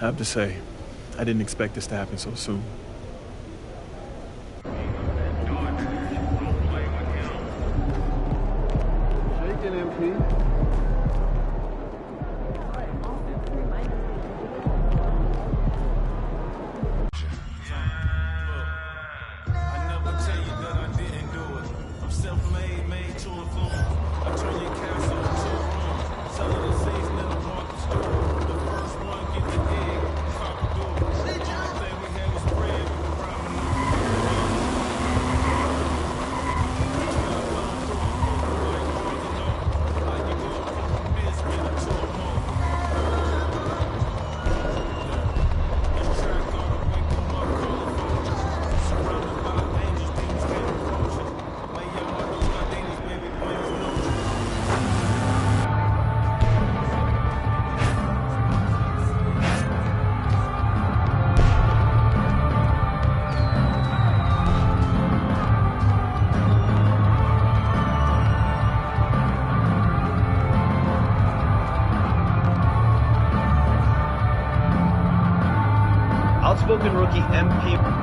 I have to say, I didn't expect this to happen so soon. Shaking, MP. Outspoken rookie MP.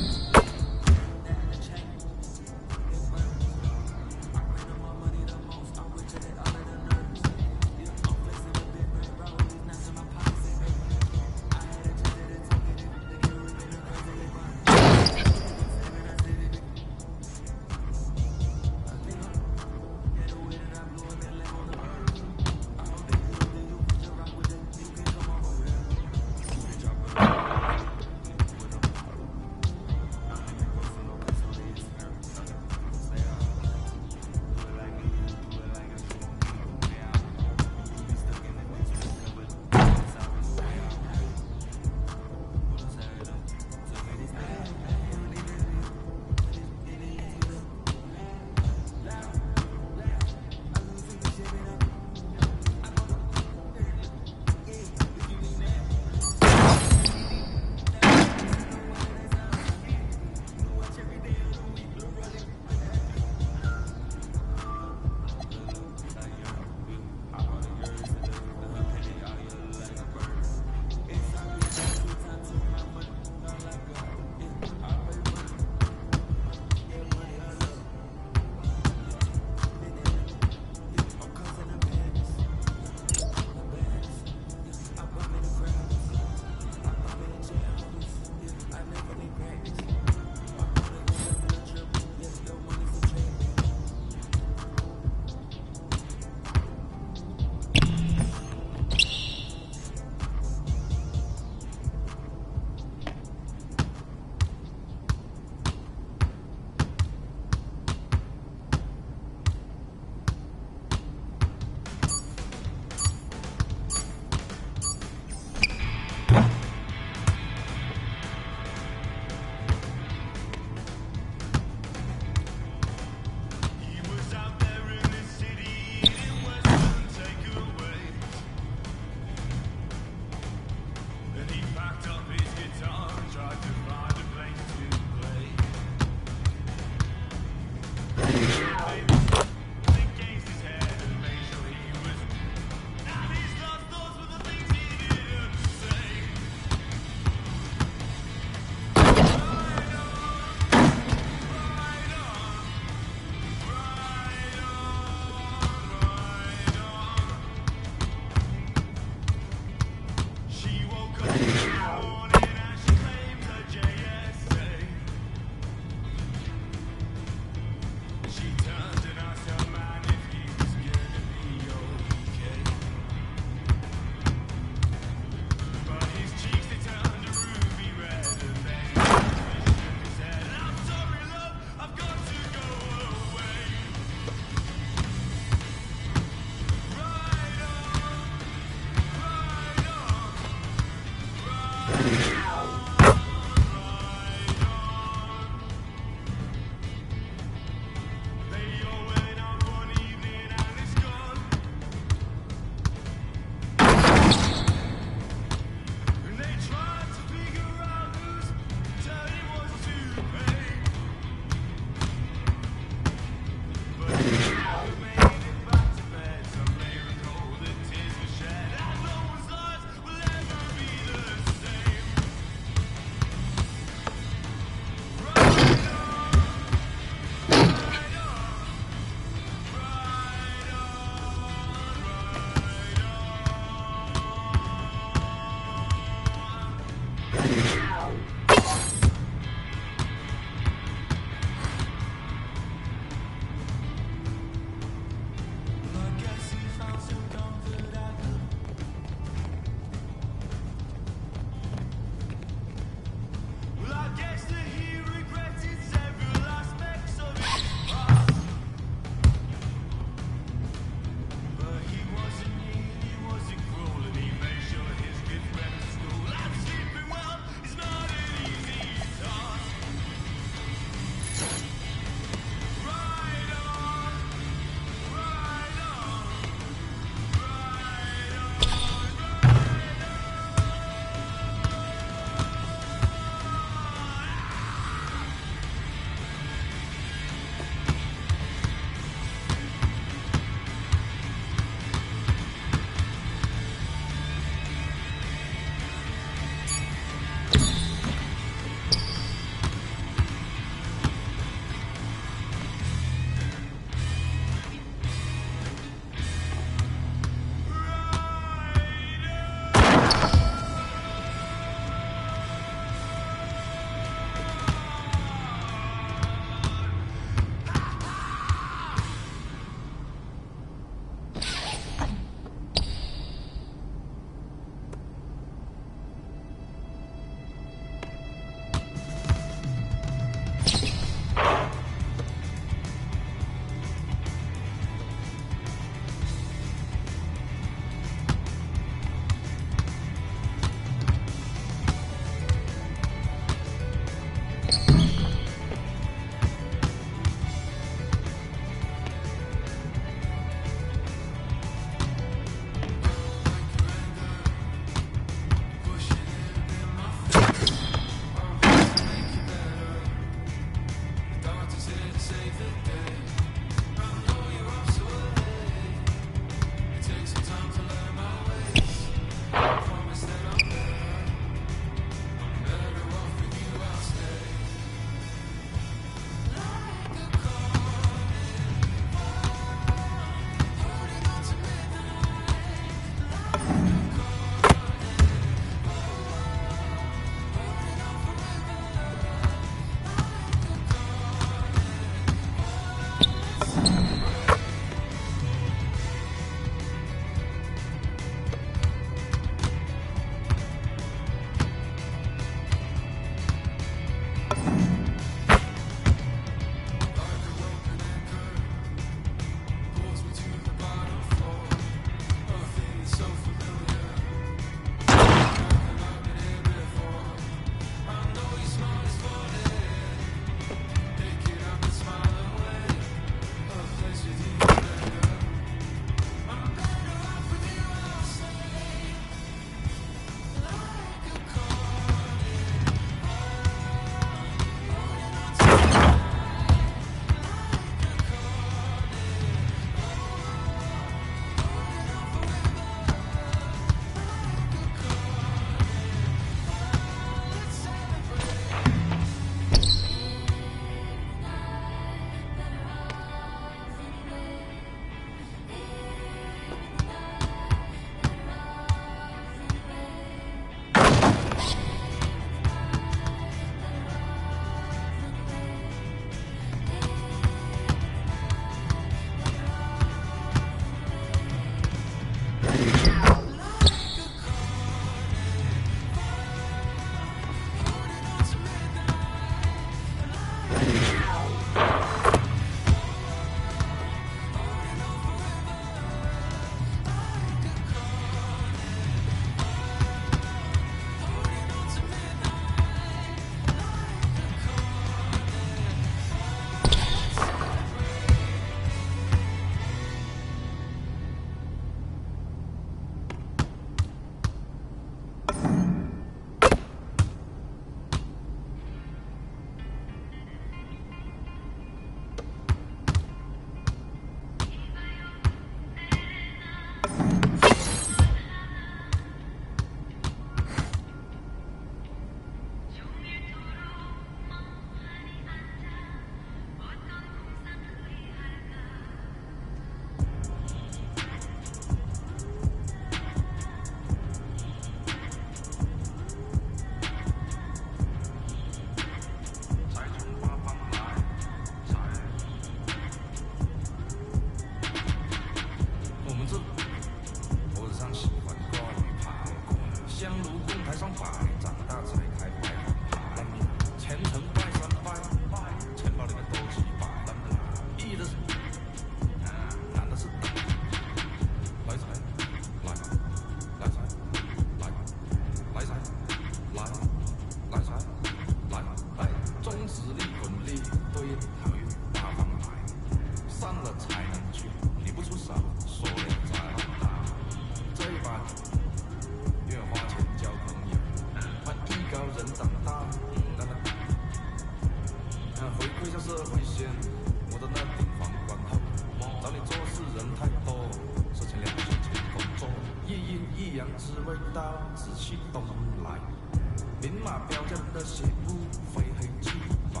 的血不非黑即白。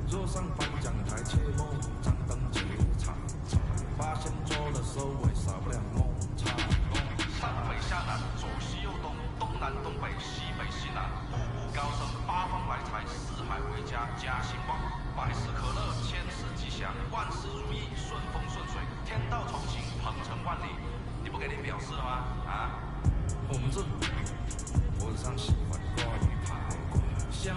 坐上颁奖台，切莫张灯结彩。发现做了收尾，少不了梦叉。上北下南，左西右东，东南东北，西北西南。高升八方来财，四海为家，家兴旺。百事可乐，千事吉祥，万事如意，顺风顺水，天道酬勤，鹏程万里。你不给你表示了吗？啊？红字，我上喜欢挂鱼排，下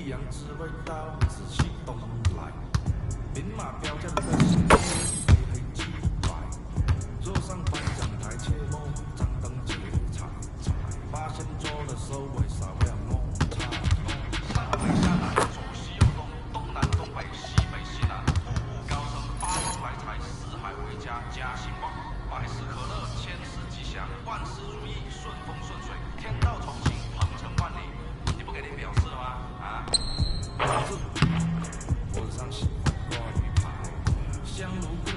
一样只味道自己东来。明码标价的心非黑即白。坐上颁奖台，切莫张灯结彩。发现做的收尾少了梦差。上海下南，左西右东，东南东北，西北西南。步步高升，八方来财，四海为家，家兴旺。百事可乐，千事吉祥，万事如意，顺风顺水，天道酬勤，鹏程万里。你不给你表示了吗？啊？我上喜欢挂鱼牌，香炉更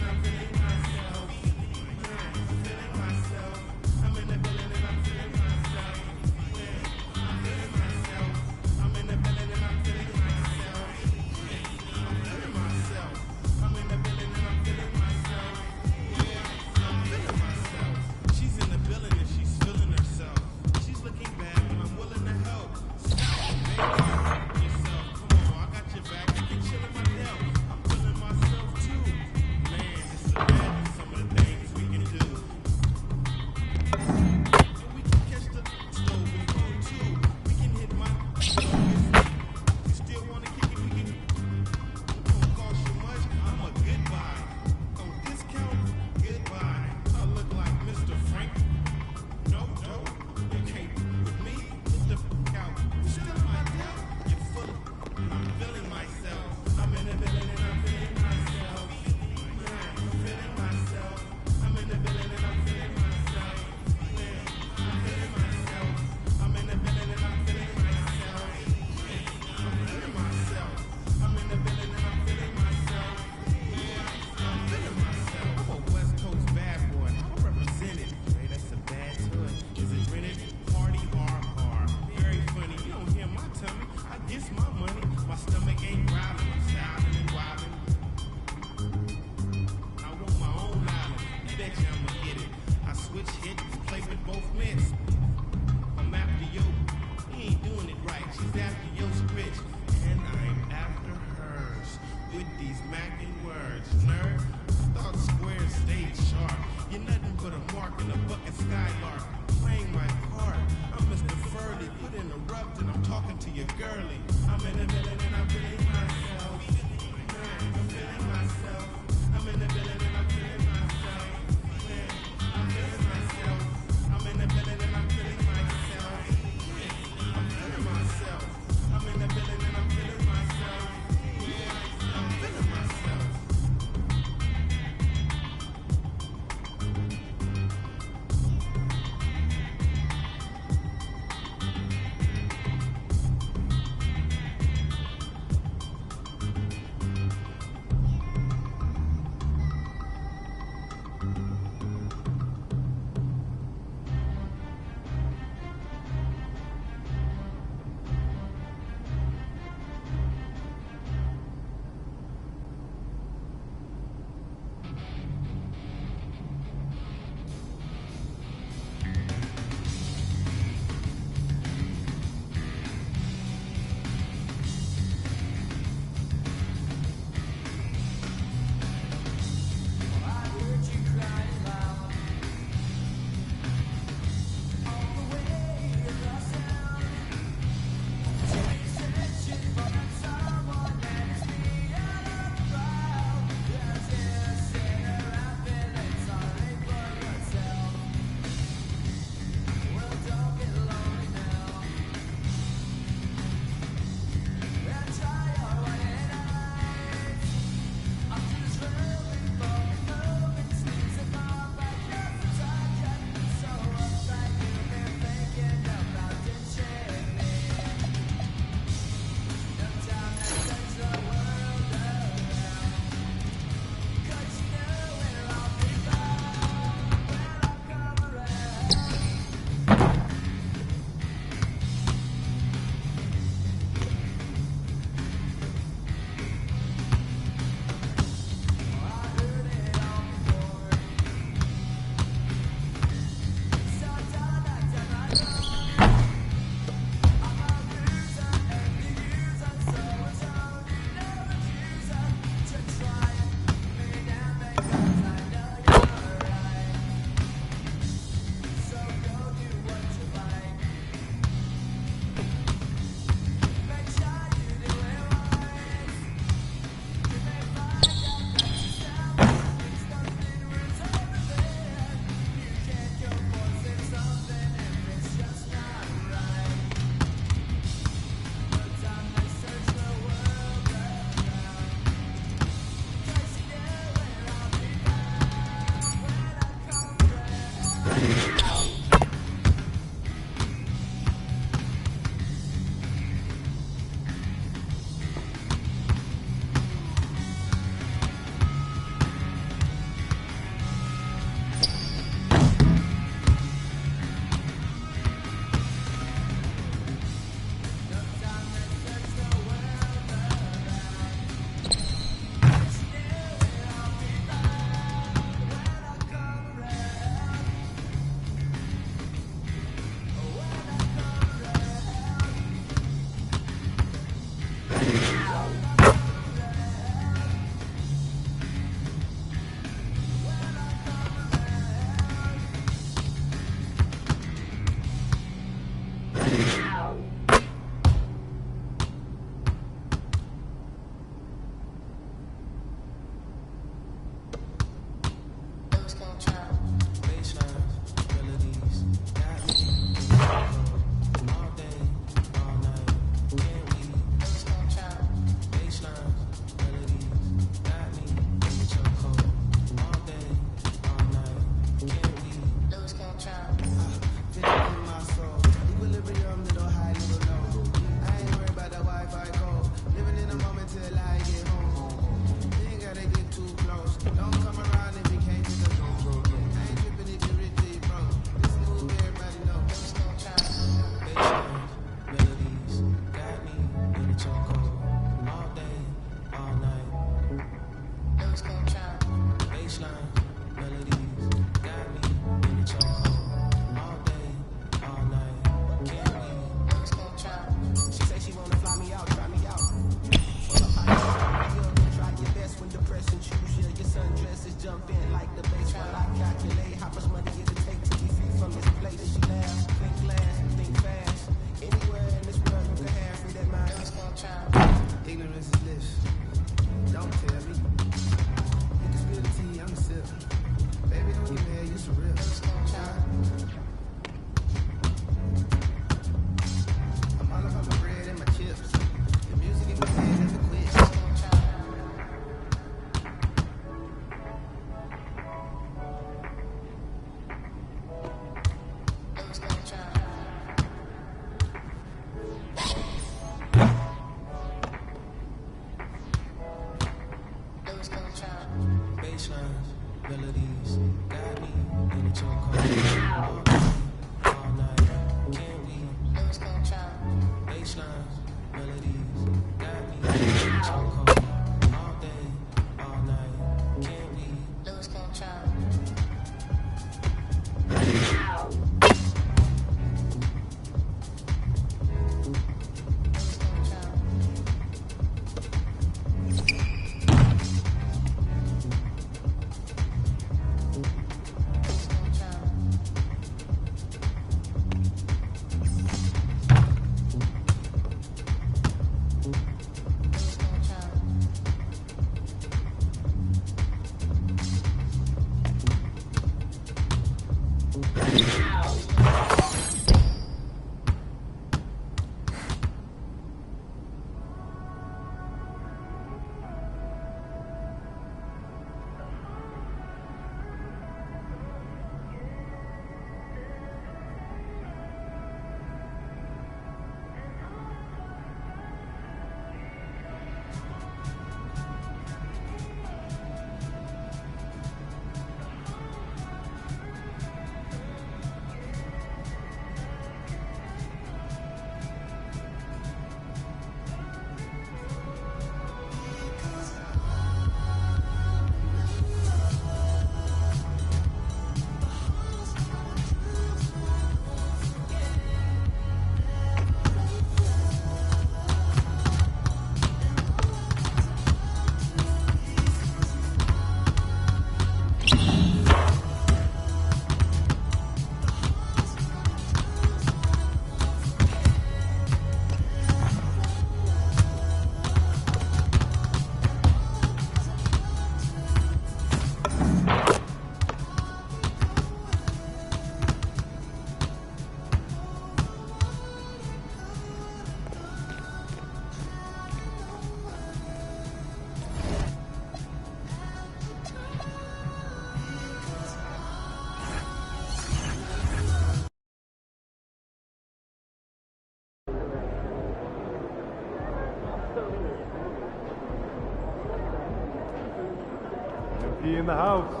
MP in the house.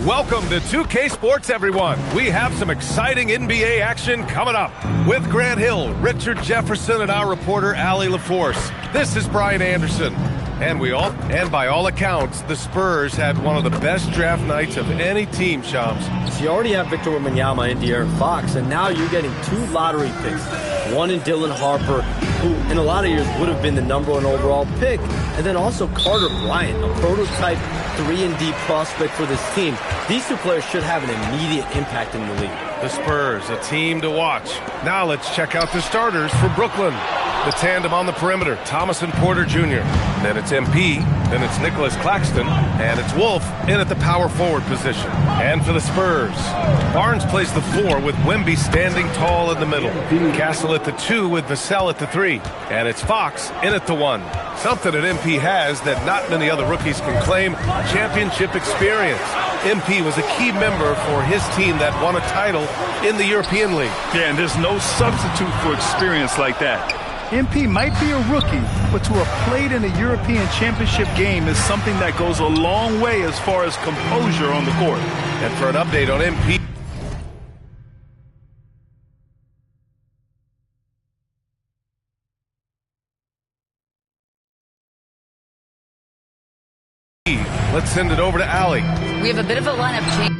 Welcome to 2K Sports, everyone. We have some exciting NBA action coming up with Grant Hill, Richard Jefferson, and our reporter, Allie LaForce. This is Brian Anderson. And by all accounts, the Spurs had one of the best draft nights of any team, Shams. So you already have Victor Wembanyama and De'Aaron Fox, and now you're getting 2 lottery picks. One in Dylan Harper, who in a lot of years would have been the #1 overall pick, and then also Carter Bryant, a prototype 3-and-D prospect for this team. These 2 players should have an immediate impact in the league. The Spurs, a team to watch. Now let's check out the starters for Brooklyn. The tandem on the perimeter, Thomas and Porter Jr. Then it's MP, then it's Nicholas Claxton, and it's Wolf in at the power forward position. And for the Spurs, Barnes plays the 4 with Wemby standing tall in the middle. Castle at the 2 with Vassell at the 3. And it's Fox in at the 1. Something that MP has that not many other rookies can claim, championship experience. MP was a key member for his team that won a title in the European League. Yeah, and there's no substitute for experience like that. MP might be a rookie, but to have played in a European championship game is something that goes a long way as far as composure on the court. And for an update on MP, let's send it over to Allie. We have a bit of a lineup change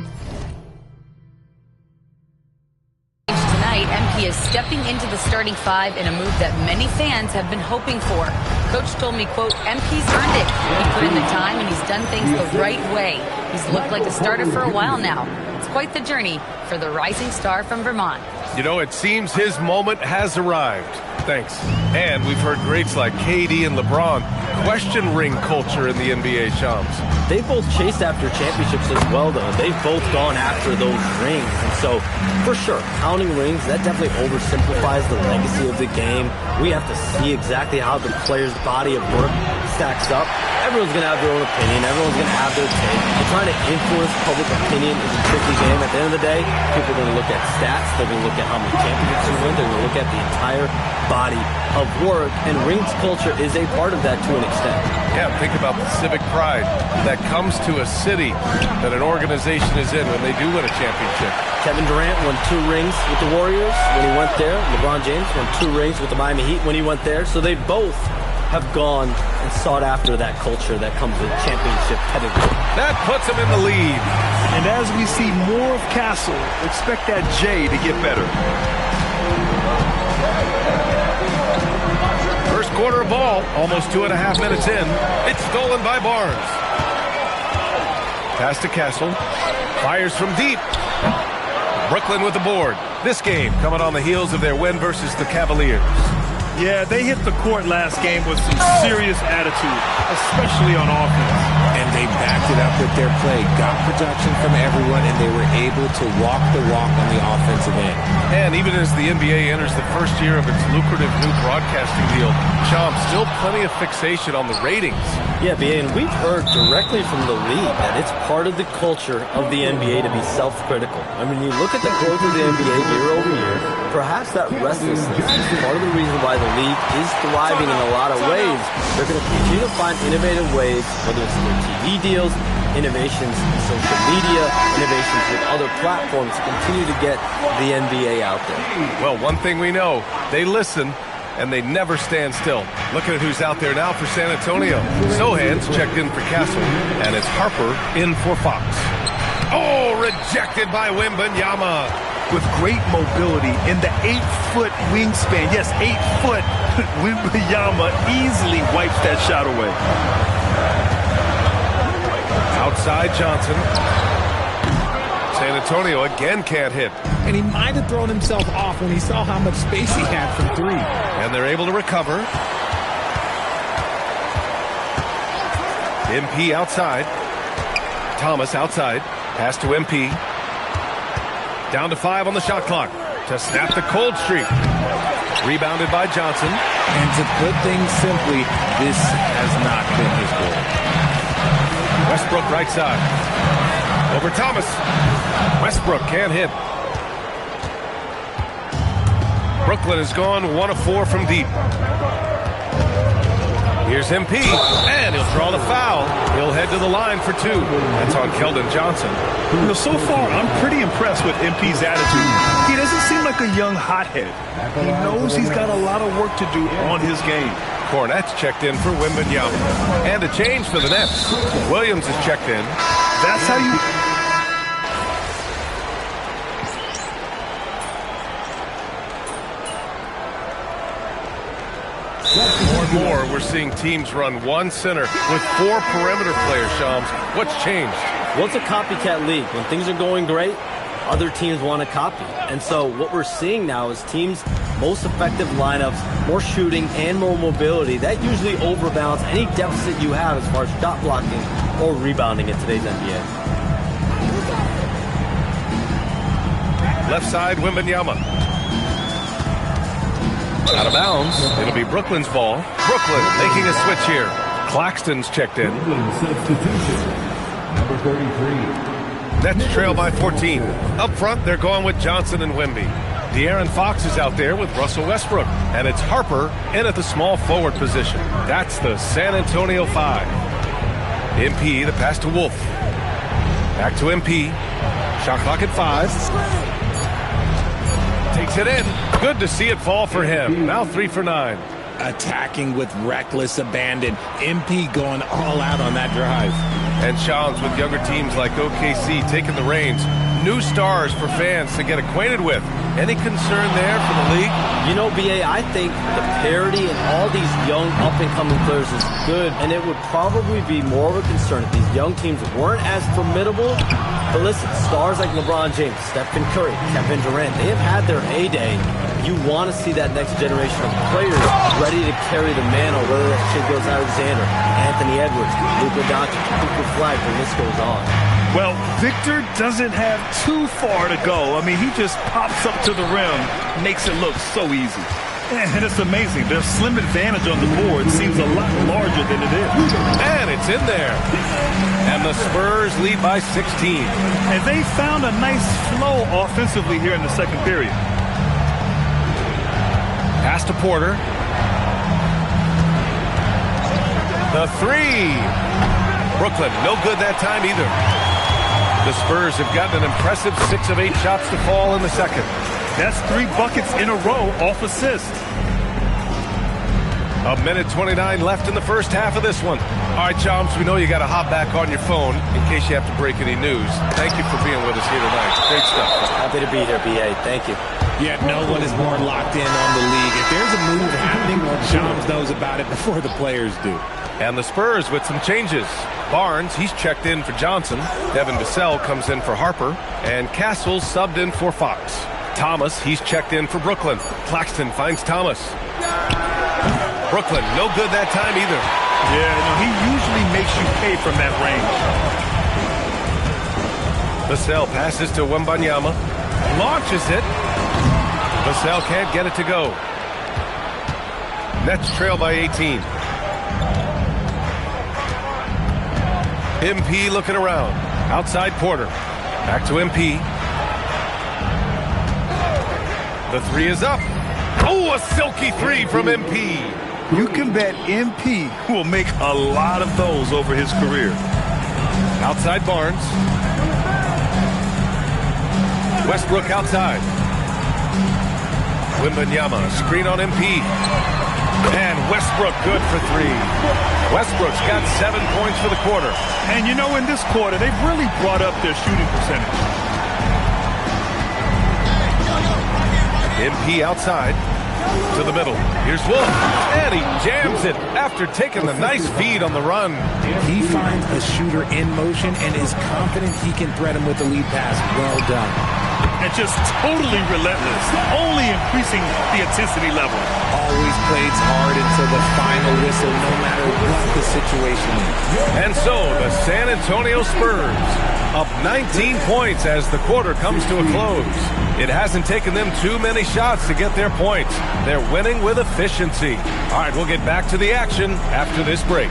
tonight. MP is stepping into the starting 5 in a move that many fans have been hoping for. Coach told me, quote, MP's earned it. He put in the time and he's done things the right way. He's looked like a starter for a while now. It's quite the journey for the rising star from Vermont. You know, it seems his moment has arrived. Thanks. And we've heard greats like KD and LeBron question ring culture in the NBA, Shams. They both chased after championships as well, though. They've both gone after those rings. And so, for sure, counting rings, that definitely oversimplifies the legacy of the game. We have to see exactly how the player's body of work stacks up. Everyone's going to have their own opinion. Everyone's going to have their take. And trying to influence public opinion is a tricky game. At the end of the day, people are going to look at stats. They're going to look at how many championships you win. They're going to look at the entire body of work. And rings culture is a part of that to an extent. Yeah, think about the civic pride that comes to a city that an organization is in when they do win a championship. Kevin Durant won 2 rings with the Warriors when he went there. LeBron James won 2 rings with the Miami Heat when he went there. So they both have gone and sought after that culture that comes with championship pedigree. That puts him in the lead. And as we see more of Castle, expect that J to get better. First quarter of ball, almost 2.5 minutes in. It's stolen by Barnes. Pass to Castle. Fires from deep. Brooklyn with the board. This game coming on the heels of their win versus the Cavaliers. Yeah, they hit the court last game with some serious attitude, especially on offense. And they backed it up with their play, got production from everyone, and they were able to walk the walk on the offensive end. And even as the NBA enters the first year of its lucrative new broadcasting deal, Shams, still plenty of fixation on the ratings. Yeah, BA, and we've heard directly from the league that it's part of the culture of the NBA to be self-critical. I mean, you look at the growth of the NBA year over year, perhaps that restlessness is part of the reason why the league is thriving in a lot of ways. They're going to continue to find innovative ways, whether it's their TV deals, innovations in social media, innovations with other platforms to continue to get the NBA out there. Well, one thing we know, they listen and they never stand still. Looking at who's out there now for San Antonio. Sohan's checked in for Castle, and it's Harper in for Fox. Oh, rejected by Wembanyama. With great mobility in the 8-foot wingspan. Yes, 8 foot. Wembanyama easily wipes that shot away. Outside Johnson. San Antonio again can't hit. And he might have thrown himself off when he saw how much space he had from three. And they're able to recover. MP outside. Thomas outside. Pass to MP. Down to 5 on the shot clock to snap the cold streak. Rebounded by Johnson. And to put things simply, this has not been his goal. Westbrook right side. Over Thomas. Westbrook can't hit. Brooklyn has gone 1 of 4 from deep. Here's MP, and he'll draw the foul. He'll head to the line for 2. That's on Keldon Johnson. You know, so far, I'm pretty impressed with MP's attitude. He doesn't seem like a young hothead. He knows he's got a lot of work to do on his game. Cornette's checked in for Wembanyama. And a change for the Nets. Williams is checked in. That's how you... More and more, we're seeing teams run one center with 4 perimeter players, Shams. What's changed? Well, it's a copycat league. When things are going great, other teams want to copy. And so what we're seeing now is teams' most effective lineups, more shooting and more mobility. That usually overbalances any deficit you have as far as shot blocking or rebounding in today's NBA. Left side, Wembanyama. Out of bounds. It'll be Brooklyn's ball. Brooklyn making a switch here. Claxton's checked in. Substitution. Number 33. Nets trail by 14. Up front, they're going with Johnson and Wemby. De'Aaron Fox is out there with Russell Westbrook. And it's Harper in at the small forward position. That's the San Antonio 5. MP, the pass to Wolf. Back to MP. Shot clock at 5. Takes it in. Good to see it fall for him. Now 3 for 9. Attacking with reckless abandon. MP going all out on that drive. And Shams with younger teams like OKC taking the reins. New stars for fans to get acquainted with. Any concern there for the league? You know, BA, I think the parity in all these young up-and-coming players is good, and it would probably be more of a concern if these young teams weren't as formidable. But listen, stars like LeBron James, Stephen Curry, Kevin Durant, they have had their heyday. You want to see that next generation of players ready to carry the mantle, whether that's Shai Gilgeous-Alexander, Anthony Edwards, Luka Doncic, Cooper Flag, when this goes on. Well, Victor doesn't have too far to go. I mean, he just pops up to the rim, makes it look so easy. And it's amazing. Their slim advantage on the board seems a lot larger than it is. And it's in there. And the Spurs lead by 16. And they found a nice flow offensively here in the second period. Pass to Porter. The 3. Brooklyn, no good that time either. The Spurs have gotten an impressive 6 of 8 shots to fall in the second. That's 3 buckets in a row off assist. 1:29 left in the first half of this one. All right, Chomps, we know you got to hop back on your phone in case you have to break any news. Thank you for being with us here tonight. Great stuff. Happy to be here, BA. Thank you. Yeah, no one is more locked in on the league. If there's a move happening, Shams knows about it before the players do. And the Spurs with some changes. Barnes, he's checked in for Johnson. Devin Vassell comes in for Harper. And Castles subbed in for Fox. Thomas, he's checked in for Brooklyn. Claxton finds Thomas. Brooklyn, no good that time either. Yeah, no, he usually makes you pay from that range. Vassell passes to Wembanyama. Launches it. Vassell can't get it to go. Nets trail by 18. MP looking around. Outside Porter. Back to MP. The 3 is up. Oh, a silky 3 from MP. You can bet MP will make a lot of those over his career. Outside Barnes. Westbrook outside. Wembanyama, screen on MP. And Westbrook good for 3. Westbrook's got 7 points for the quarter. And you know, in this quarter, they've really brought up their shooting percentage. MP outside. To the middle. Here's Wolf. And he jams it after taking the nice feed on the run. He finds a shooter in motion and is confident he can thread him with the lead pass. Well done. And just totally relentless, only increasing the intensity level. Always plays hard until the final whistle, no matter what the situation is. And so the San Antonio Spurs up 19 points as the quarter comes to a close. It hasn't taken them too many shots to get their points. They're winning with efficiency. All right, we'll get back to the action after this break.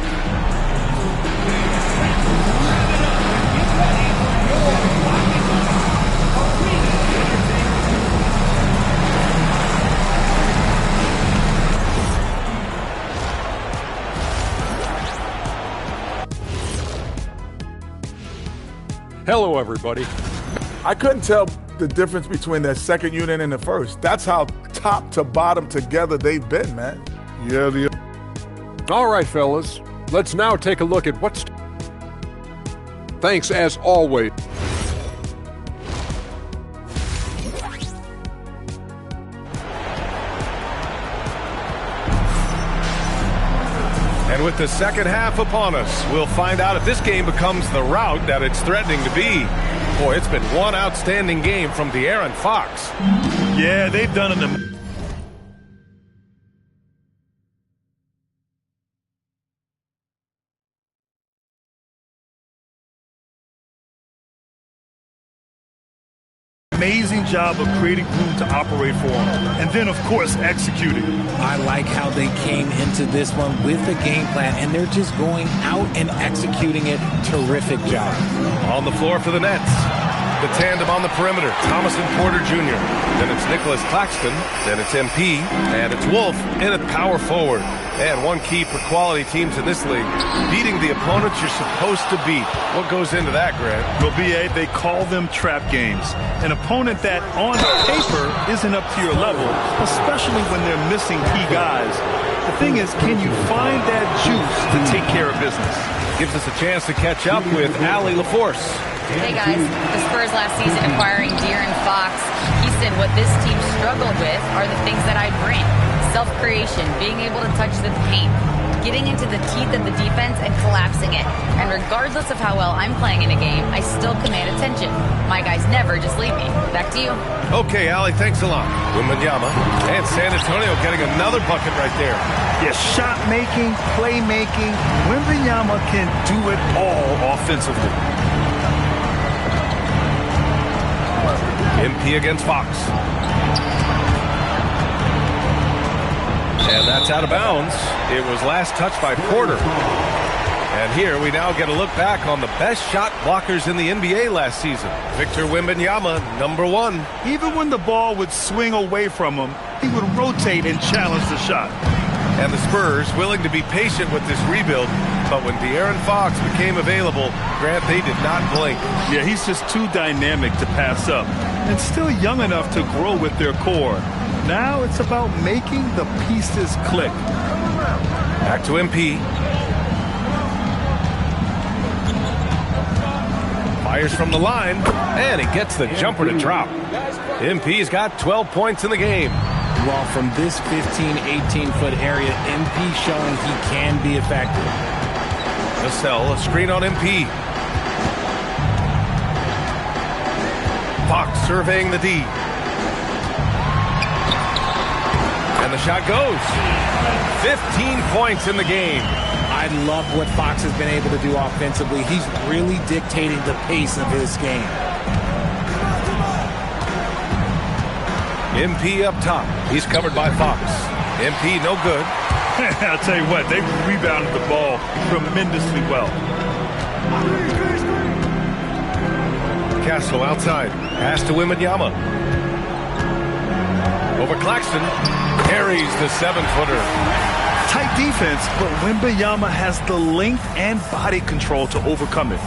Hello, everybody. I couldn't tell the difference between their second unit and the first. That's how top to bottom together they've been, man. Yeah, All right, fellas. Let's now take a look at what's... Thanks, as always. And with the second half upon us, we'll find out if this game becomes the rout that it's threatening to be. Boy, it's been one outstanding game from De'Aaron Fox. Yeah, they've done an amazing job of creating room to operate for him. And then, of course, executing. I like how they came into this one with a game plan, and they're just going out and executing it. Terrific job. On the floor for the Nets. The tandem on the perimeter, Thomas and Porter Jr. Then it's Nicholas Claxton. Then it's MP. And it's Wolf in at power forward. And one key for quality teams in this league, beating the opponents you're supposed to beat. What goes into that, Grant? Well, BA, they call them trap games. An opponent that, on paper, isn't up to your level, especially when they're missing key guys. The thing is, can you find that juice to take care of business? Gives us a chance to catch up with Allie LaForce. Hey guys, the Spurs last season acquiring De'Aaron Fox. He said what this team struggled with are the things that I bring. Self-creation, being able to touch the paint, getting into the teeth of the defense and collapsing it. And regardless of how well I'm playing in a game, I still command attention. My guys never just leave me. Back to you. Okay, Allie, thanks a lot. Wembanyama and San Antonio getting another bucket right there. Yeah, shot making, playmaking. Wembanyama can do it all offensively. MP against Fox. And that's out of bounds. It was last touched by Porter. And here we now get a look back on the best shot blockers in the NBA last season. Victor Wembanyama, #1. Even when the ball would swing away from him, he would rotate and challenge the shot. And the Spurs willing to be patient with this rebuild, but when De'Aaron Fox became available, Grant, they did not blink. Yeah, he's just too dynamic to pass up, and still young enough to grow with their core. Now it's about making the pieces click. Back to MP. Fires from the line, and he gets the jumper to drop. MP's got 12 points in the game. Well, from this 15, 18-foot area, MP showing he can be effective. Vassell, a screen on MP. Fox surveying the D. And the shot goes. 15 points in the game. I love what Fox has been able to do offensively. He's really dictating the pace of his game. MP up top. He's covered by Fox. MP no good. I'll tell you what, they rebounded the ball tremendously well. Castle outside. Pass to Wembanyama. Over Claxton. Carries the 7-footer. Tight defense, but Wembanyama has the length and body control to overcome it.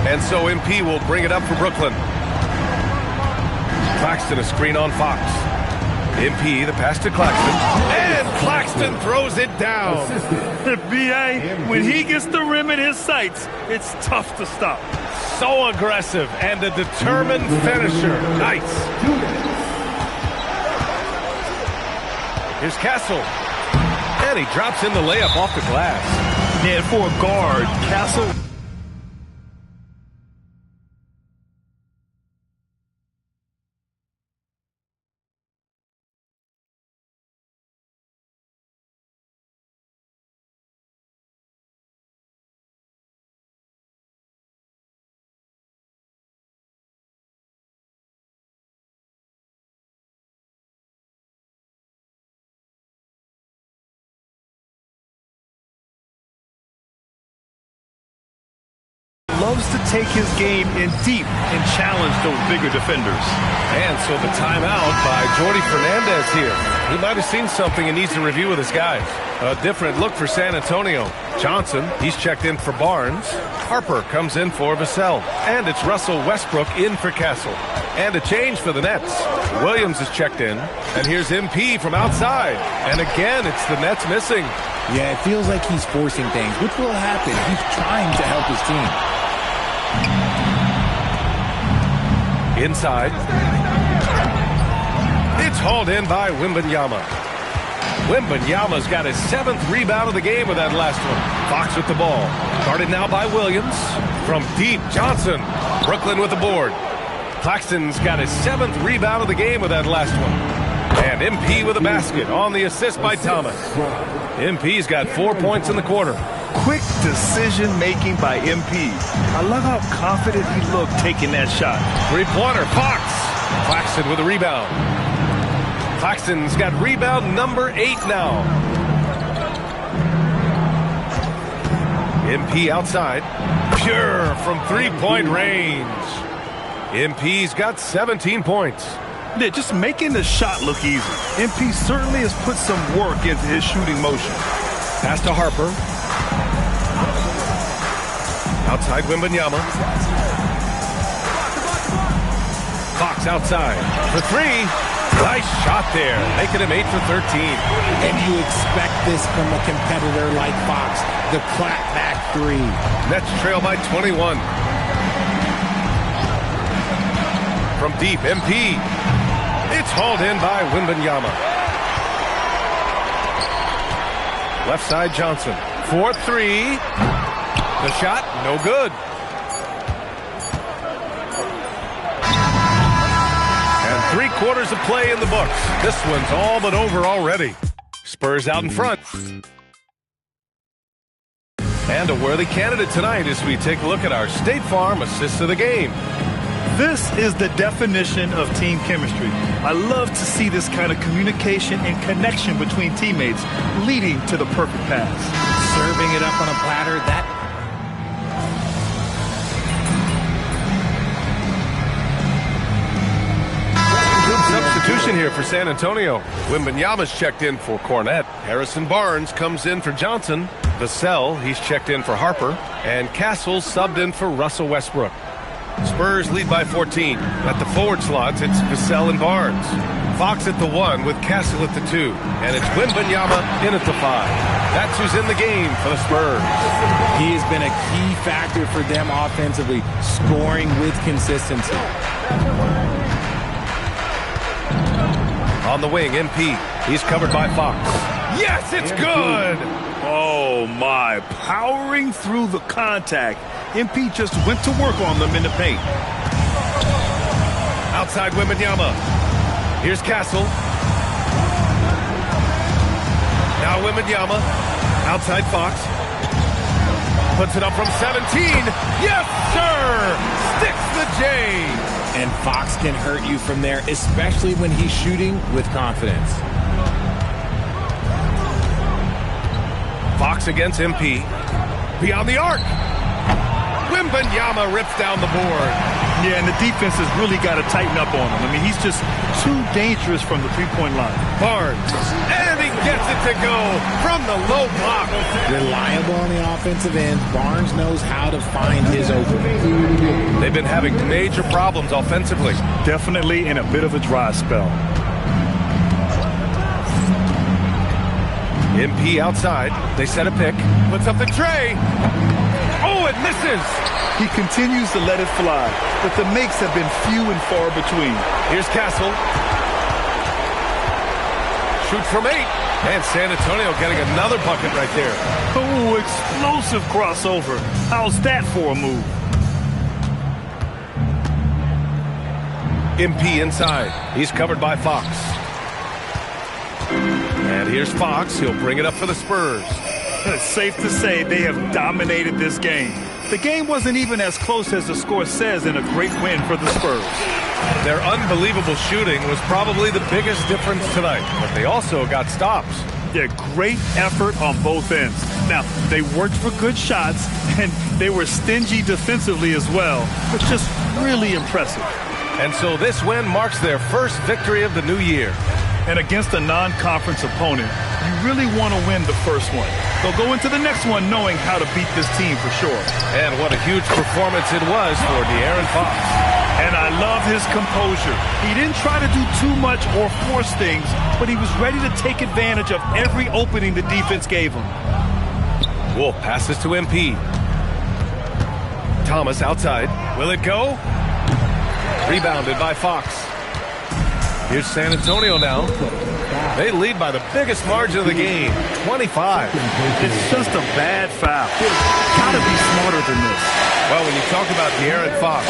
And so MP will bring it up for Brooklyn. Claxton a screen on Fox. MP, the pass to Claxton. And Claxton throws it down. B.A., when he gets the rim in his sights, it's tough to stop. So aggressive and a determined finisher. Nice. Here's Castle. And he drops in the layup off the glass. And for a guard, Castle... loves to take his game in deep and challenge those bigger defenders. And so the timeout by Jordi Fernandez here. He might have seen something and needs to review with his guys. A different look for San Antonio. Johnson, he's checked in for Barnes. Harper comes in for Vassell. And it's Russell Westbrook in for Castle. And a change for the Nets. Williams is checked in. And here's MP from outside. And again, it's the Nets missing. Yeah, it feels like he's forcing things, which will happen. He's trying to help his team. Inside. It's hauled in by Wembanyama. Wembanyama's got his 7th rebound of the game with that last one. Fox with the ball. Guarded now by Williams. From deep, Johnson. Brooklyn with the board. Claxton's got his 7th rebound of the game with that last one. And MP with a basket on the assist by Thomas. MP's got 4 points in the quarter. Quick decision-making by MP. I love how confident he looked taking that shot. Three-pointer, Fox. Claxton with a rebound. Claxton's got rebound number 8 now. MP outside. Pure from three-point range. MP's got 17 points. Yeah, just making the shot look easy. MP certainly has put some work into his shooting motion. Pass to Harper. Outside Wembanyama. Fox outside for 3. Nice shot there, making him 8 for 13. And you expect this from a competitor like Fox, the clapback 3. Nets trail by 21. From deep, MP. It's hauled in by Wembanyama. Left side, Johnson. 4-3. The shot, no good. And 3 quarters of play in the books. This one's all but over already. Spurs out in front. And a worthy candidate tonight as we take a look at our State Farm assists of the game. This is the definition of team chemistry. I love to see this kind of communication and connection between teammates leading to the perfect pass. Serving it up on a platter, that... Substitution here for San Antonio. Wembanyama's checked in for Cornette. Harrison Barnes comes in for Johnson. Vassell, he's checked in for Harper. And Castle subbed in for Russell Westbrook. Spurs lead by 14. At the forward slots, it's Vassell and Barnes. Fox at the 1 with Castle at the 2. And it's Wembanyama in at the 5. That's who's in the game for the Spurs. He has been a key factor for them offensively, scoring with consistency. On the wing, MP. He's covered by Fox. Yes, it's good! Oh, my. Powering through the contact. MP just went to work on them in the paint. Outside Wembanyama. Here's Castle. Now Wembanyama. Outside Fox. Puts it up from 17. Yes, sir! Sticks the J. And Fox can hurt you from there, especially when he's shooting with confidence. Fox against MP. Beyond the arc. Wembanyama rips down the board. Yeah, and the defense has really got to tighten up on him. I mean, he's just too dangerous from the three-point line. Barnes. And he gets it to go from the low block. Reliable on the offensive end. Barnes knows how to find his opening. They've been having major problems offensively. Definitely in a bit of a dry spell. MP outside. They set a pick. Puts up the tray. Oh, it misses. He continues to let it fly, but the makes have been few and far between. Here's Castle. Shoots from 8. And San Antonio getting another bucket right there. Oh, explosive crossover. How's that for a move? MP inside. He's covered by Fox. And here's Fox. He'll bring it up for the Spurs. It's safe to say they have dominated this game. The game wasn't even as close as the score says in a great win for the Spurs. Their unbelievable shooting was probably the biggest difference tonight, but they also got stops. Yeah, great effort on both ends. Now, they worked for good shots, and they were stingy defensively as well, but just really impressive. And so this win marks their first victory of the new year. And against a non-conference opponent, you really want to win the first one. They'll go into the next one knowing how to beat this team for sure. And what a huge performance it was for De'Aaron Fox. And I love his composure. He didn't try to do too much or force things, but he was ready to take advantage of every opening the defense gave him. Wolf passes to MP. Thomas outside. Will it go? Rebounded by Fox. Here's San Antonio now. They lead by the biggest margin of the game, 25. It's just a bad foul. Gotta be smarter than this. Well, when you talk about De'Aaron Fox,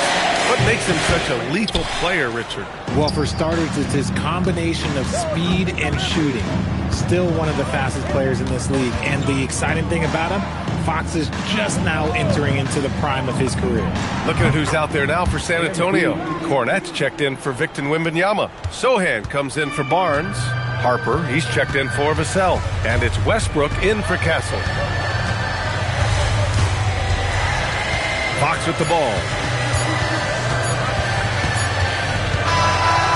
what makes him such a lethal player, Richard? Well, for starters, it's his combination of speed and shooting. Still one of the fastest players in this league. And the exciting thing about him, Fox is just now entering into the prime of his career. Looking at who's out there now for San Antonio. Cornette's checked in for Victor Wembanyama. Sohan comes in for Barnes. Harper, he's checked in for Vassell. And it's Westbrook in for Castle. Fox with the ball.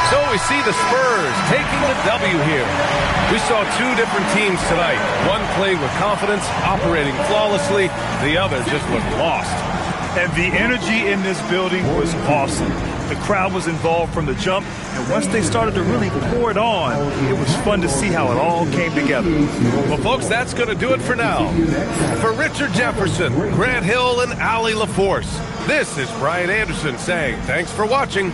So we see the Spurs taking the W here. We saw two different teams tonight. One played with confidence, operating flawlessly. The other just looked lost. And the energy in this building was awesome. The crowd was involved from the jump, and once they started to really pour it on, it was fun to see how it all came together. Well, folks, that's going to do it for now. For Richard Jefferson, Grant Hill, and Allie LaForce, this is Brian Anderson saying thanks for watching.